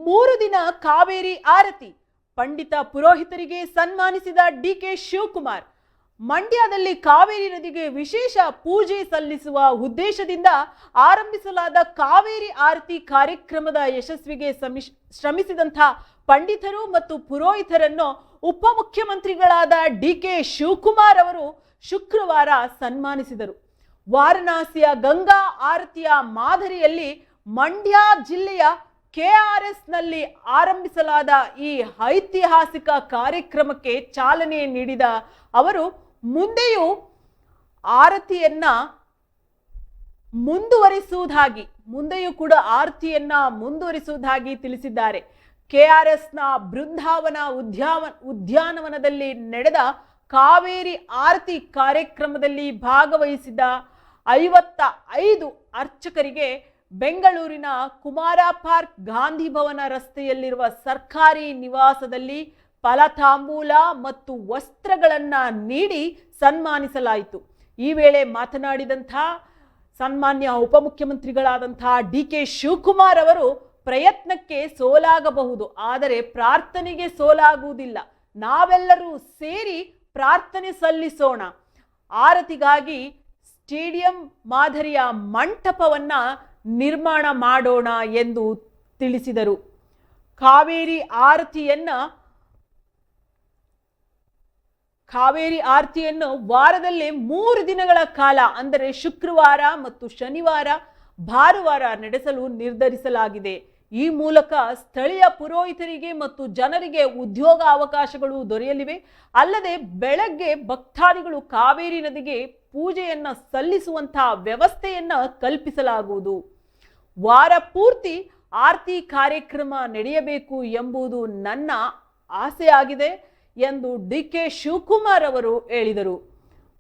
3 ದಿನ ಕಾವೇರಿ ಆರತಿ ಪಂಡಿತ ಪುರೋಹಿತರಿಗೆ ಸನ್ಮಾನಿಸಿದ ಡಿಕೆ ಶಿವಕುಮಾರ್. ಮಂಡ್ಯದಲ್ಲಿ ಕಾವೇರಿ ನದಿಗೆ ವಿಶೇಷ ಪೂಜೆ ಸಲ್ಲಿಸುವ ಉದ್ದೇಶದಿಂದ ಆರಂಭಿಸಲಾದ ಕಾವೇರಿ ಆರತಿ ಕಾರ್ಯಕ್ರಮದ ಯಶಸ್ವಿಗೆ ಶ್ರಮಿಸಿದಂಥ ಪಂಡಿತರು ಮತ್ತು ಪುರೋಹಿತರನ್ನು ಉಪಮುಖ್ಯಮಂತ್ರಿಗಳಾದ ಡಿಕೆ ಶಿವಕುಮಾರ್ ಅವರು ಶುಕ್ರವಾರ ಸನ್ಮಾನಿಸಿದರು. ವಾರಣಾಸಿಯ ಗಂಗಾ ಆರತಿಯ ಮಾದರಿಯಲ್ಲಿ ಮಂಡ್ಯ ಜಿಲ್ಲೆಯ KRS ನಲ್ಲಿ ಆರಂಭಿಸಲಾದ ಈ ಐತಿಹಾಸಿಕ ಕಾರ್ಯಕ್ರಮಕ್ಕೆ ಚಾಲನೆ ನೀಡಿದ ಅವರು ಮುಂದೆಯೂ ಆರತಿಯನ್ನ ಮುಂದುವರಿಸುವುದಾಗಿ ತಿಳಿಸಿದ್ದಾರೆ. KRSನ ಬೃಂದಾವನ ಉದ್ಯಾನವನದಲ್ಲಿ ನಡೆದ ಕಾವೇರಿ ಆರತಿ ಕಾರ್ಯಕ್ರಮದಲ್ಲಿ ಭಾಗವಹಿಸಿದ 55 ಅರ್ಚಕರಿಗೆ ಬೆಂಗಳೂರಿನ ಕುಮಾರ ಪಾರ್ಕ್ ಗಾಂಧಿ ಭವನ ರಸ್ತೆಯಲ್ಲಿರುವ ಸರ್ಕಾರಿ ನಿವಾಸದಲ್ಲಿ ಫಲತಾಂಬೂಲ ಮತ್ತು ವಸ್ತ್ರಗಳನ್ನ ನೀಡಿ ಸನ್ಮಾನಿಸಲಾಯಿತು. ಈ ವೇಳೆ ಮಾತನಾಡಿದಂಥ ಸನ್ಮಾನ್ಯ ಉಪಮುಖ್ಯಮಂತ್ರಿಗಳಾದಂಥ ಡಿಕೆ ಶಿವಕುಮಾರ್ ಅವರು ಪ್ರಯತ್ನಕ್ಕೆ ಸೋಲಾಗಬಹುದು, ಆದರೆ ಪ್ರಾರ್ಥನೆಗೆ ಸೋಲಾಗುವುದಿಲ್ಲ. ನಾವೆಲ್ಲರೂ ಸೇರಿ ಪ್ರಾರ್ಥನೆ ಸಲ್ಲಿಸೋಣ. ಆರತಿಗಾಗಿ ಸ್ಟೇಡಿಯಂ ಮಾದರಿಯ ಮಂಟಪವನ್ನ ನಿರ್ಮಾಣ ಮಾಡೋಣ ಎಂದು ತಿಳಿಸಿದರು. ಕಾವೇರಿ ಆರತಿಯನ್ನು ವಾರದಲ್ಲಿ 3 ದಿನಗಳ ಕಾಲ ಅಂದರೆ ಶುಕ್ರವಾರ ಮತ್ತು ಶನಿವಾರ, ಭಾನುವಾರ ನಡೆಸಲು ನಿರ್ಧರಿಸಲಾಗಿದೆ. ಈ ಮೂಲಕ ಸ್ಥಳೀಯ ಪುರೋಹಿತರಿಗೆ ಮತ್ತು ಜನರಿಗೆ ಉದ್ಯೋಗ ಅವಕಾಶಗಳು ದೊರೆಯಲಿವೆ. ಅಲ್ಲದೆ ಬೆಳಗ್ಗೆ ಭಕ್ತಾದಿಗಳು ಕಾವೇರಿ ನದಿಗೆ ಪೂಜೆಯನ್ನ ಸಲ್ಲಿಸುವಂತಹ ವ್ಯವಸ್ಥೆಯನ್ನ ಕಲ್ಪಿಸಲಾಗುವುದು. ವಾರ ಪೂರ್ತಿ ಆರತಿ ಕಾರ್ಯಕ್ರಮ ನಡೆಯಬೇಕು ಎಂಬುದು ನನ್ನ ಆಸೆಯಾಗಿದೆ ಎಂದು ಡಿಕೆ ಶಿವಕುಮಾರ್ ಅವರು ಹೇಳಿದರು.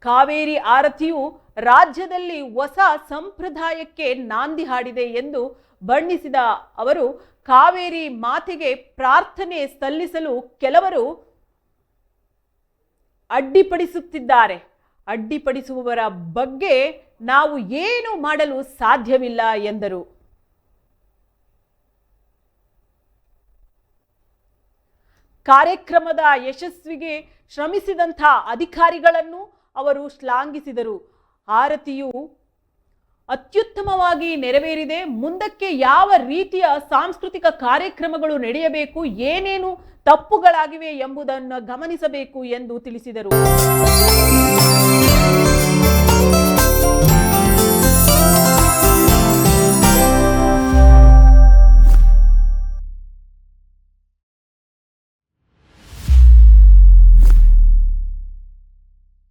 ಕಾವೇರಿ ಆರತಿಯು ರಾಜ್ಯದಲ್ಲಿ ಹೊಸ ಸಂಪ್ರದಾಯಕ್ಕೆ ನಾಂದಿ ಹಾಡಿದೆ ಎಂದು ಬಣ್ಣಿಸಿದ ಅವರು ಕಾವೇರಿ ಮಾತೆಗೆ ಪ್ರಾರ್ಥನೆ ಸಲ್ಲಿಸಲು ಕೆಲವರು ಅಡ್ಡಿಪಡಿಸುವವರ ಬಗ್ಗೆ ನಾವು ಏನು ಮಾಡಲು ಸಾಧ್ಯವಿಲ್ಲ ಎಂದರು. ಕಾರ್ಯಕ್ರಮದ ಯಶಸ್ವಿಗೆ ಶ್ರಮಿಸಿದಂಥ ಅಧಿಕಾರಿಗಳನ್ನು ಅವರು ಶ್ಲಾಘಿಸಿದರು. ಆರತಿಯು ಅತ್ಯುತ್ತಮವಾಗಿ ನೆರವೇರಿದೆ. ಮುಂದಕ್ಕೆ ಯಾವ ರೀತಿಯ ಸಾಂಸ್ಕೃತಿಕ ಕಾರ್ಯಕ್ರಮಗಳು ನಡೆಯಬೇಕು, ಏನೇನು ತಪ್ಪುಗಳಾಗಿವೆ ಎಂಬುದನ್ನು ಗಮನಿಸಬೇಕು ಎಂದು ತಿಳಿಸಿದರು.